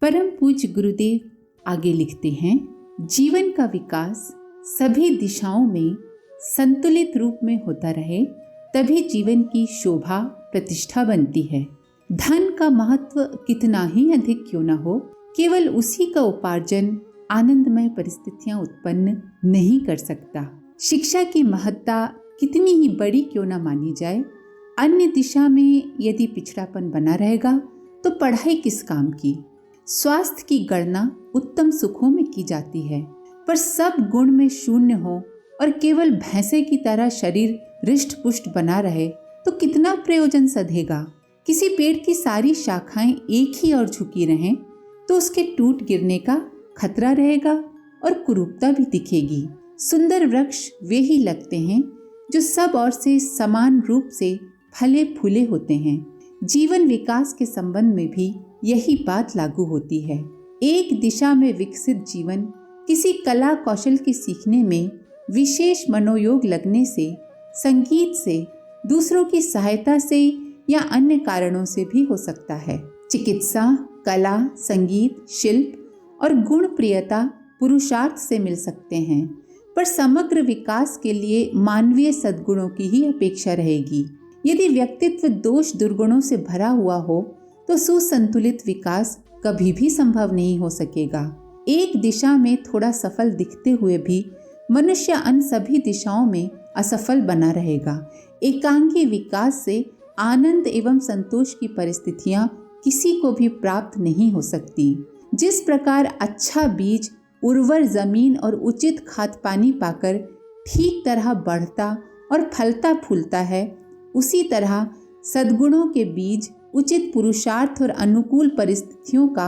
परम पूज्य गुरुदेव आगे लिखते हैं, जीवन का विकास सभी दिशाओं में संतुलित रूप में होता रहे तभी जीवन की शोभा प्रतिष्ठा बनती है। धन का महत्व कितना ही अधिक क्यों न हो, केवल उसी का उपार्जन आनंदमय परिस्थितियां उत्पन्न नहीं कर सकता। शिक्षा की महत्ता कितनी ही बड़ी क्यों न मानी जाए, अन्य दिशा में यदि पिछड़ापन बना रहेगा तो पढ़ाई किस काम की। स्वास्थ्य की गणना उत्तम सुखों में की जाती है, पर सब गुण में शून्य हो और केवल भैंसे की तरह शरीर रिष्ट पुष्ट बना रहे तो कितना प्रयोजन सधेगा। किसी पेड़ की सारी शाखाएं एक ही ओर झुकी रहें तो उसके टूट गिरने का खतरा रहेगा और कुरूपता भी दिखेगी। सुंदर वृक्ष वे ही लगते हैं जो सब ओर से समान रूप से फले फूले होते हैं। जीवन विकास के संबंध में भी यही बात लागू होती है। एक दिशा में विकसित जीवन किसी कला कौशल के सीखने में विशेष मनोयोग लगने से, संगीत से, दूसरों की सहायता से या अन्य कारणों से भी हो सकता है। चिकित्सा, कला, संगीत, शिल्प और गुण प्रियता पुरुषार्थ से मिल सकते हैं, पर समग्र विकास के लिए मानवीय सद्गुणों की ही अपेक्षा रहेगी। यदि व्यक्तित्व दोष दुर्गुणों से भरा हुआ हो तो सुसंतुलित विकास कभी भी संभव नहीं हो सकेगा। एक दिशा में थोड़ा सफल दिखते हुए भी मनुष्य अन्य सभी दिशाओं में असफल बना रहेगा। एकांगी विकास से आनंद एवं संतोष की परिस्थितियां किसी को भी प्राप्त नहीं हो सकती। जिस प्रकार अच्छा बीज उर्वर जमीन और उचित खाद पानी पाकर ठीक तरह बढ़ता और फलता फूलता है, उसी तरह सद्गुणों के बीज उचित पुरुषार्थ और अनुकूल परिस्थितियों का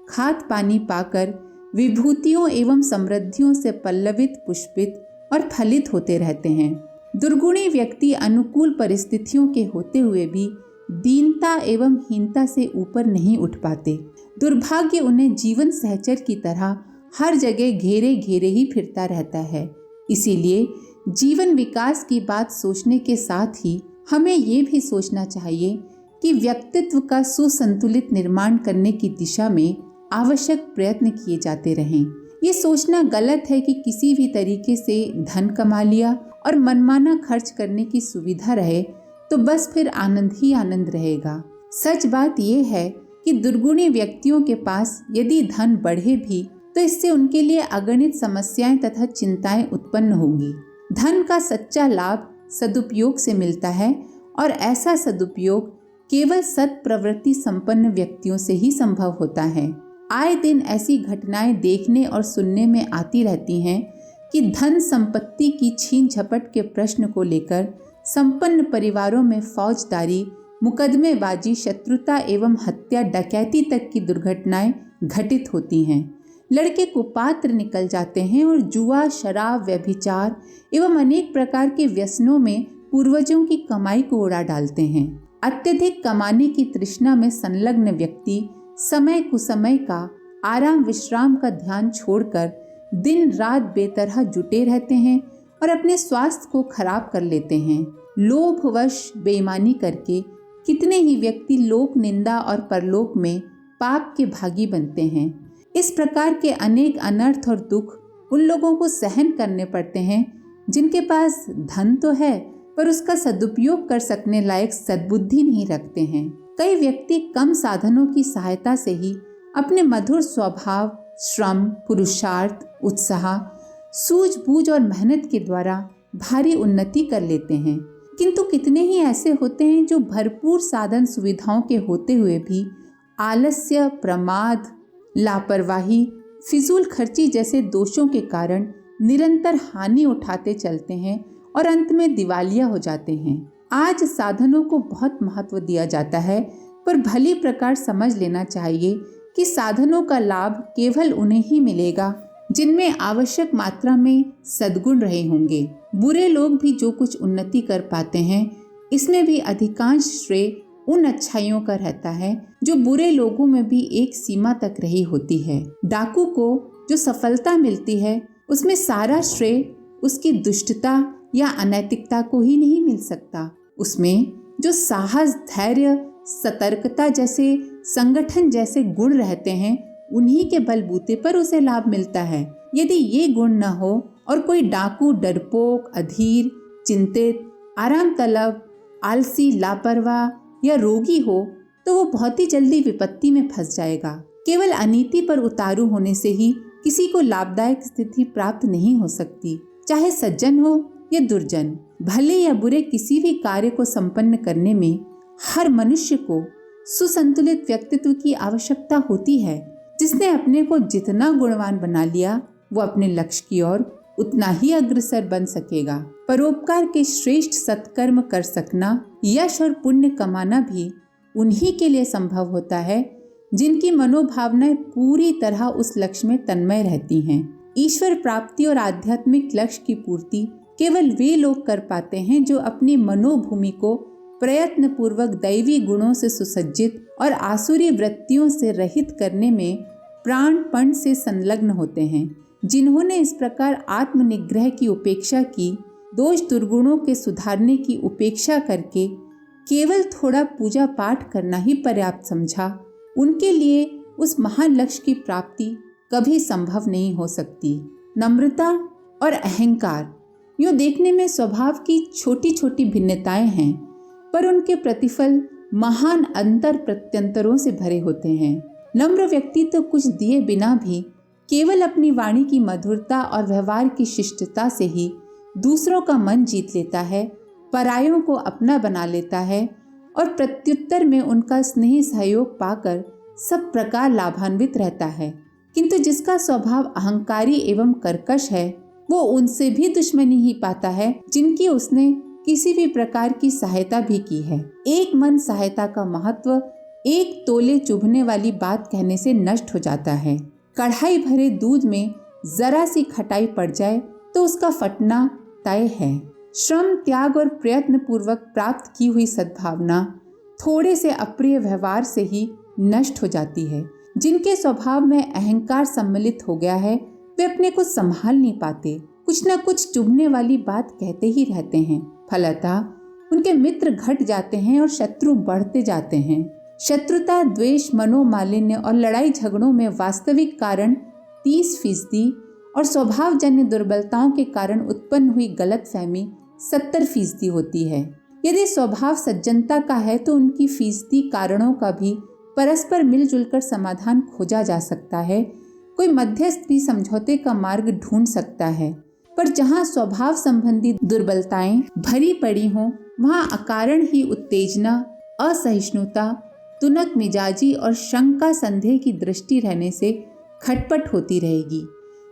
खाद पानी पाकर विभूतियों एवं समृद्धियों से पल्लवित, पुष्पित और फलित होते रहते हैं। दुर्गुणी व्यक्ति अनुकूल परिस्थितियों के होते हुए भी दीनता एवं हीनता से ऊपर नहीं उठ पाते। दुर्भाग्य उन्हें जीवन सहचर की तरह हर जगह घेरे घेरे ही फिरता रहता है। इसीलिए जीवन विकास की बात सोचने के साथ ही हमें ये भी सोचना चाहिए कि व्यक्तित्व का सुसंतुलित निर्माण करने की दिशा में आवश्यक प्रयत्न किए जाते रहें। ये सोचना गलत है कि किसी भी तरीके से धन कमा लिया और मनमाना खर्च करने की सुविधा रहे तो बस फिर आनंद ही आनंद रहेगा। सच बात ये है कि दुर्गुणी व्यक्तियों के पास यदि धन बढ़े भी तो इससे उनके लिए अगणित समस्याएं तथा चिंताएं उत्पन्न होंगी। धन का सच्चा लाभ सदुपयोग से मिलता है और ऐसा सदुपयोग केवल सत् प्रवृत्ति संपन्न व्यक्तियों से ही संभव होता है। आए दिन ऐसी घटनाएं देखने और सुनने में आती रहती हैं कि धन संपत्ति की छीन झपट के प्रश्न को लेकर संपन्न परिवारों में फौजदारी, मुकदमेबाजी, शत्रुता एवं हत्या, डकैती तक की दुर्घटनाएं घटित होती हैं। लड़के कुपात्र निकल जाते हैं और जुआ, शराब, व्यभिचार एवं अनेक प्रकार के व्यसनों में पूर्वजों की कमाई को उड़ा डालते हैं। अत्यधिक कमाने की तृष्णा में संलग्न व्यक्ति समय कुसमय का, आराम विश्राम का ध्यान छोड़कर दिन रात बेतरह जुटे रहते हैं और अपने स्वास्थ्य को खराब कर लेते हैं। लोभवश बेईमानी करके कितने ही व्यक्ति लोक निंदा और परलोक में पाप के भागी बनते हैं। इस प्रकार के अनेक अनर्थ और दुख उन लोगों को सहन करने पड़ते हैं जिनके पास धन तो है पर उसका सदुपयोग कर सकने लायक सद्बुद्धि नहीं रखते हैं। कई व्यक्ति कम साधनों की सहायता से ही अपने मधुर स्वभाव, श्रम, पुरुषार्थ, उत्साह, सूझबूझ और मेहनत के द्वारा भारी उन्नति कर लेते हैं, किंतु कितने ही ऐसे होते हैं जो भरपूर साधन सुविधाओं के होते हुए भी आलस्य, प्रमाद, लापरवाही, फिजूल खर्ची जैसे दोषों के कारण निरंतर हानि उठाते चलते हैं और अंत में दिवालिया हो जाते हैं। आज साधनों को बहुत महत्व दिया जाता है, पर भली प्रकार समझ लेना चाहिए कि साधनों का लाभ केवल उन्हें ही मिलेगा जिनमें आवश्यक मात्रा में सद्गुण रहे होंगे। बुरे लोग भी जो कुछ उन्नति कर पाते हैं, इसमें भी अधिकांश श्रेय उन अच्छाइयों का रहता है जो बुरे लोगों में भी एक सीमा तक रही होती है। डाकू को जो सफलता मिलती है उसमें सारा श्रेय उसकी दुष्टता या अनैतिकता को ही नहीं मिल सकता। उसमें जो साहस, धैर्य, सतर्कता जैसे, संगठन जैसे गुण रहते हैं उन्हीं के बलबूते पर उसे लाभ मिलता है। यदि ये गुण न हो और कोई डाकू, डरपोक, अधीर, चिंतित, आराम तलब, आलसी, लापरवाह या रोगी हो तो वो बहुत ही जल्दी विपत्ति में फंस जाएगा। केवल अनीति पर उतारू होने से ही किसी को लाभदायक स्थिति प्राप्त नहीं हो सकती, चाहे सज्जन हो या दुर्जन। भले या बुरे किसी भी कार्य को संपन्न करने में हर मनुष्य को सुसंतुलित व्यक्तित्व की आवश्यकता होती है। जिसने अपने को जितना गुणवान बना लिया वो अपने लक्ष्य की ओर उतना ही अग्रसर बन सकेगा। परोपकार के श्रेष्ठ सत्कर्म कर सकना, यश और पुण्य कमाना भी उन्हीं के लिए संभव होता है जिनकी मनोभावनाएं पूरी तरह उस लक्ष्य में तन्मय रहती हैं। ईश्वर प्राप्ति और आध्यात्मिक लक्ष्य की पूर्ति केवल वे लोग कर पाते हैं जो अपनी मनोभूमि को प्रयत्न पूर्वक दैवी गुणों से सुसज्जित और आसुरी वृत्तियों से रहित करने में प्राणपण से संलग्न होते हैं। जिन्होंने इस प्रकार आत्मनिग्रह की उपेक्षा की, दोष दुर्गुणों के सुधारने की उपेक्षा करके केवल थोड़ा पूजा पाठ करना ही पर्याप्त समझा, उनके लिए उस महान लक्ष्य की प्राप्ति कभी संभव नहीं हो सकती। नम्रता और अहंकार यूँ देखने में स्वभाव की छोटी छोटी भिन्नताएं हैं, पर उनके प्रतिफल महान अंतर प्रत्यंतरों से भरे होते हैं। नम्र व्यक्ति तो कुछ दिए बिना भी केवल अपनी वाणी की मधुरता और व्यवहार की शिष्टता से ही दूसरों का मन जीत लेता है, परायों को अपना बना लेता है और प्रत्युत्तर में उनका स्नेह सहयोग पाकर सब प्रकार लाभान्वित रहता है। किंतु जिसका स्वभाव अहंकारी एवं कर्कश है वो उनसे भी दुश्मनी ही पाता है जिनकी उसने किसी भी प्रकार की सहायता भी की है। एक मन सहायता का महत्व एक तोले चुभने वाली बात कहने से नष्ट हो जाता है। कढ़ाई भरे दूध में जरा सी खटाई पड़ जाए तो उसका फटना तय है। श्रम, त्याग और प्रयत्न पूर्वक प्राप्त की हुई सद्भावना थोड़े से अप्रिय व्यवहार से ही नष्ट हो जाती है। जिनके स्वभाव में अहंकार सम्मिलित हो गया है वे अपने को संभाल नहीं पाते, कुछ न कुछ चुभने वाली बात कहते ही रहते हैं। फलतः उनके मित्र घट जाते हैं और शत्रु बढ़ते जाते हैं। शत्रुता, द्वेष, मनोमालिन्य और लड़ाई झगड़ों में वास्तविक कारण 30% और स्वभावजन्य दुर्बलताओं के कारण उत्पन्न हुई गलतफहमी 70% होती है। यदि स्वभाव सज्जनता का है तो उनकी फीसदी कारणों का भी परस्पर मिलजुल कर समाधान खोजा जा सकता है। कोई मध्यस्थ भी समझौते का मार्ग ढूंढ सकता है। पर जहाँ स्वभाव संबंधी दुर्बलताएं भरी पड़ी हों वहाँ अकारण ही उत्तेजना, असहिष्णुता, तुनक मिजाजी और शंका संदेह की दृष्टि रहने से खटपट होती रहेगी।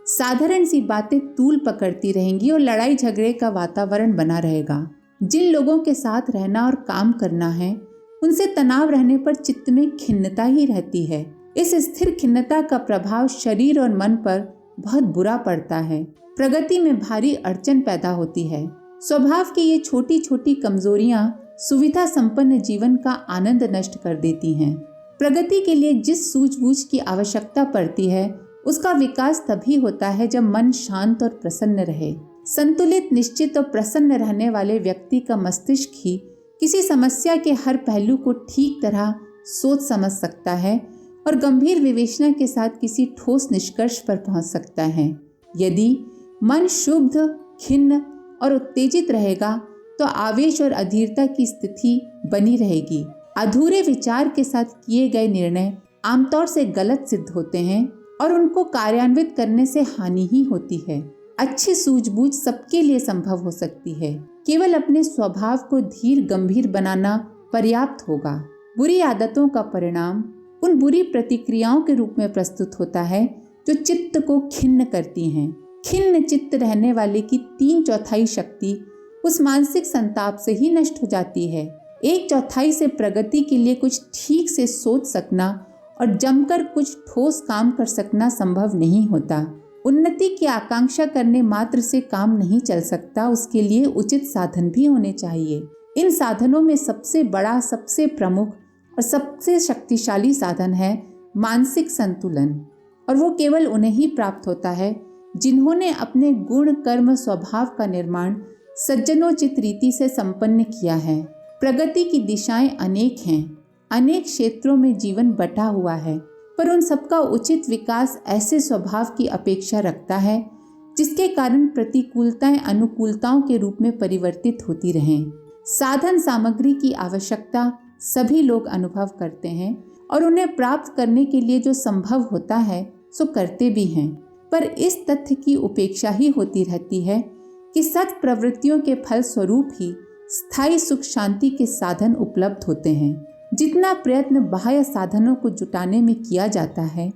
साधारण सी बातें तूल पकड़ती रहेंगी और लड़ाई झगड़े का वातावरण बना रहेगा। जिन लोगों के साथ रहना और काम करना है उनसे तनाव रहने पर चित्त में खिन्नता ही रहती है। इस स्थिर खिन्नता का प्रभाव शरीर और मन पर बहुत बुरा पड़ता है। प्रगति में भारी अड़चन पैदा होती है। स्वभाव की ये छोटी छोटी कमजोरियां सुविधा संपन्न जीवन का आनंद नष्ट कर देती हैं। प्रगति के लिए जिस सूझबूझ की आवश्यकता पड़ती है उसका विकास तभी होता है जब मन शांत और प्रसन्न रहे। संतुलित, निश्चित और प्रसन्न रहने वाले व्यक्ति का मस्तिष्क ही किसी समस्या के हर पहलू को ठीक तरह सोच समझ सकता है और गंभीर विवेचना के साथ किसी ठोस निष्कर्ष पर पहुंच सकता है। यदि मन शुद्ध, खिन्न और उत्तेजित रहेगा तो आवेश और अधीरता की स्थिति बनी रहेगी। अधूरे विचार के साथ किए गए निर्णय आमतौर से गलत सिद्ध होते हैं और उनको कार्यान्वित करने से हानि ही होती है। अच्छी सूझबूझ सबके लिए संभव हो सकती है, केवल अपने स्वभाव को धीर गंभीर बनाना पर्याप्त होगा। बुरी आदतों का परिणाम उन बुरी प्रतिक्रियाओं के रूप में प्रस्तुत होता है जो चित्त को खिन्न करती हैं। खिन्न चित्त रहने वाले की 3/4 शक्ति उस मानसिक संताप से ही नष्ट हो जाती है। 1/4 से प्रगति के लिए कुछ ठीक से सोच सकना और जमकर कुछ ठोस काम कर सकना संभव नहीं होता। उन्नति की आकांक्षा करने मात्र से काम नहीं चल सकता, उसके लिए उचित साधन भी होने चाहिए। इन साधनों में सबसे बड़ा, सबसे प्रमुख और सबसे शक्तिशाली साधन है मानसिक संतुलन, और वो केवल उन्हें ही प्राप्त होता है जिन्होंने अपने गुण, कर्म, स्वभाव का निर्माण सज्जनोचित रीति से संपन्न किया है। प्रगति की दिशाएं अनेक हैं, अनेक क्षेत्रों में जीवन बटा हुआ है। पर उन सबका उचित विकास ऐसे स्वभाव की अपेक्षा रखता है जिसके कारण प्रतिकूलताएं अनुकूलताओं के रूप में परिवर्तित होती रहें। साधन सामग्री की आवश्यकता सभी लोग अनुभव करते हैं और उन्हें प्राप्त करने के लिए जो संभव होता है सो करते भी हैं, पर इस तथ्य की उपेक्षा ही होती रहती है कि सत् प्रवृत्तियों के फल स्वरूप ही स्थायी सुख शांति के साधन उपलब्ध होते हैं। जितना प्रयत्न बाह्य साधनों को जुटाने में किया जाता है,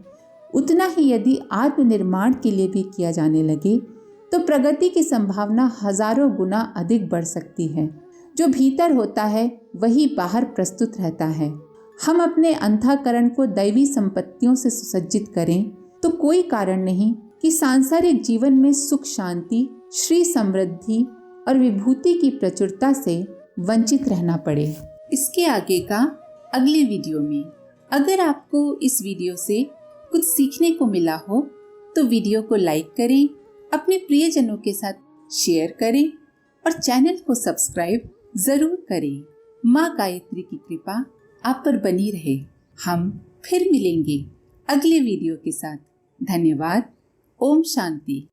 उतना ही यदि आत्मनिर्माण के लिए भी किया जाने लगे तो प्रगति की संभावना हजारों गुना अधिक बढ़ सकती है। जो भीतर होता है वही बाहर प्रस्तुत रहता है। हम अपने अंतःकरण को दैवी संपत्तियों से सुसज्जित करें तो कोई कारण नहीं कि सांसारिक जीवन में सुख शांति, श्री समृद्धि और विभूति की प्रचुरता से वंचित रहना पड़े। इसके आगे का अगले वीडियो में। अगर आपको इस वीडियो से कुछ सीखने को मिला हो तो वीडियो को लाइक करें, अपने प्रियजनों के साथ शेयर करें और चैनल को सब्सक्राइब जरूर करें। माँ गायत्री की कृपा आप पर बनी रहे। हम फिर मिलेंगे अगले वीडियो के साथ। धन्यवाद। ओम शांति।